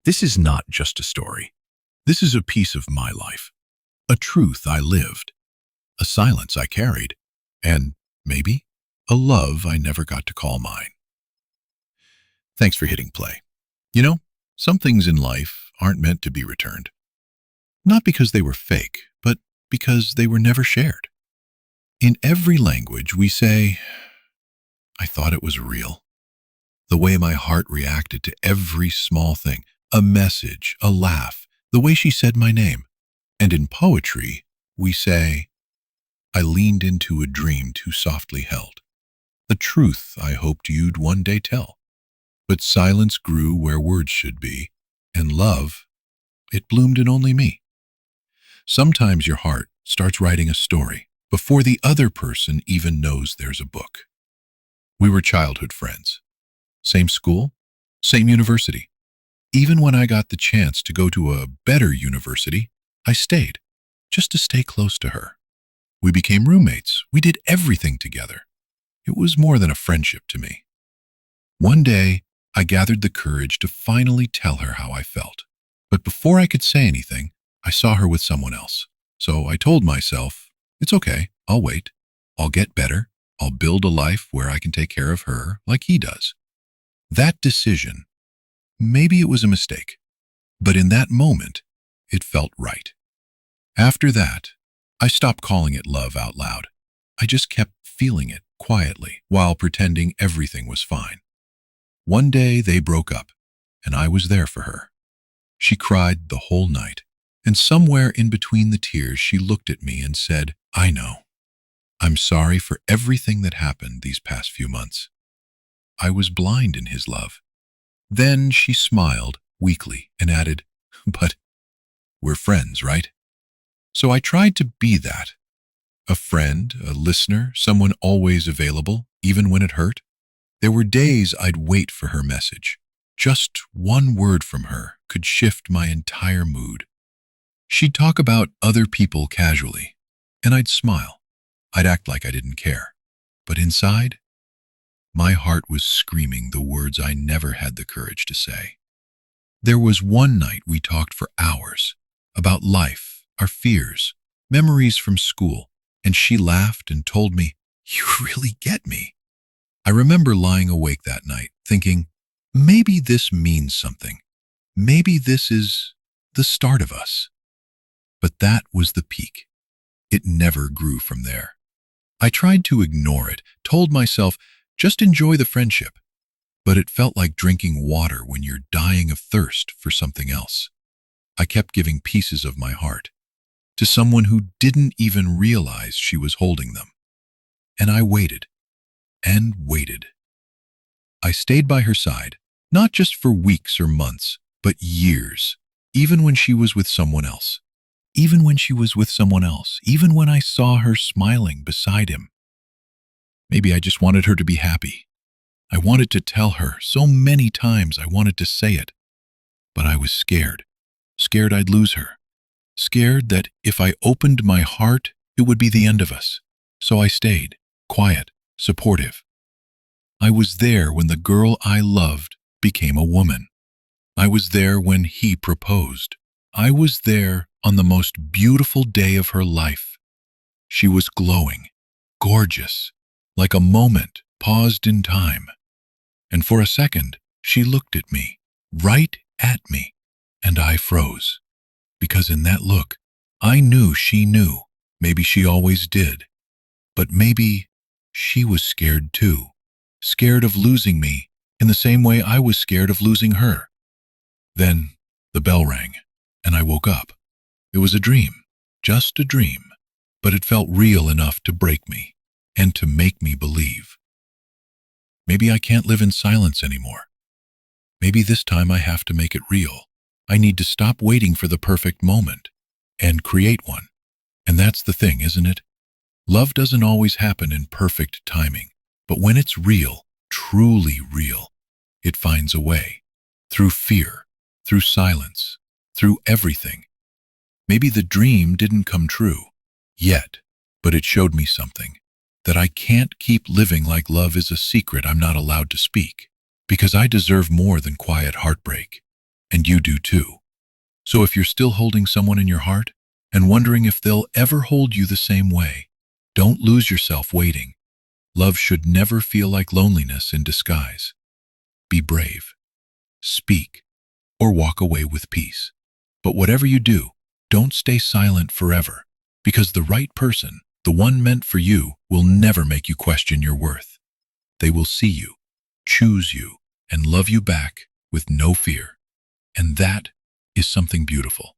This is not just a story. This is a piece of my life, a truth I lived, a silence I carried, and maybe a love I never got to call mine. Thanks for hitting play. You know, some things in life aren't meant to be returned. Not because they were fake, but because they were never shared. In every language, we say, I thought it was real. The way my heart reacted to every small thing, a message, a laugh, the way she said my name. And in poetry, we say, I leaned into a dream too softly held, a truth I hoped you'd one day tell. But silence grew where words should be, and love, it bloomed in only me. Sometimes your heart starts writing a story before the other person even knows there's a book. We were childhood friends. Same school, same university. Even when I got the chance to go to a better university, I stayed, just to stay close to her. We became roommates. We did everything together. It was more than a friendship to me. One day, I gathered the courage to finally tell her how I felt. But before I could say anything, I saw her with someone else. So I told myself, it's okay, I'll wait. I'll get better. I'll build a life where I can take care of her like he does. That decision, maybe it was a mistake, but in that moment, it felt right. After that, I stopped calling it love out loud. I just kept feeling it quietly while pretending everything was fine. One day they broke up, and I was there for her. She cried the whole night, and somewhere in between the tears she looked at me and said, I know. I'm sorry for everything that happened these past few months. I was blind in his love. Then she smiled weakly and added, but we're friends, right? So I tried to be that. A friend, a listener, someone always available, even when it hurt. There were days I'd wait for her message. Just one word from her could shift my entire mood. She'd talk about other people casually, and I'd smile. I'd act like I didn't care. But inside, my heart was screaming the words I never had the courage to say. There was one night we talked for hours about life, our fears, memories from school, and she laughed and told me, you really get me. I remember lying awake that night thinking, maybe this means something. Maybe this is the start of us. But that was the peak. It never grew from there. I tried to ignore it, told myself, just enjoy the friendship. But it felt like drinking water when you're dying of thirst for something else. I kept giving pieces of my heart to someone who didn't even realize she was holding them. And I waited and waited. I stayed by her side, not just for weeks or months, but years, even when she was with someone else. Even when she was with someone else, even when I saw her smiling beside him. Maybe I just wanted her to be happy. I wanted to tell her so many times I wanted to say it. But I was scared. Scared I'd lose her. Scared that if I opened my heart, it would be the end of us. So I stayed, quiet, supportive. I was there when the girl I loved became a woman. I was there when he proposed. I was there on the most beautiful day of her life. She was glowing, gorgeous, like a moment paused in time. And for a second, she looked at me, right at me, and I froze. Because in that look, I knew she knew. Maybe she always did. But maybe she was scared too. Scared of losing me in the same way I was scared of losing her. Then the bell rang, and I woke up. It was a dream, just a dream, but it felt real enough to break me and to make me believe. Maybe I can't live in silence anymore. Maybe this time I have to make it real. I need to stop waiting for the perfect moment and create one. And that's the thing, isn't it? Love doesn't always happen in perfect timing, but when it's real, truly real, it finds a way. Through fear, through silence, through everything. Maybe the dream didn't come true yet, but it showed me something. That I can't keep living like love is a secret I'm not allowed to speak. Because I deserve more than quiet heartbreak. and you do too. So if you're still holding someone in your heart and wondering if they'll ever hold you the same way, don't lose yourself waiting. Love should never feel like loneliness in disguise. Be brave, speak, or walk away with peace. But whatever you do, don't stay silent forever, because the right person, the one meant for you, will never make you question your worth. They will see you, choose you, and love you back with no fear. And that is something beautiful.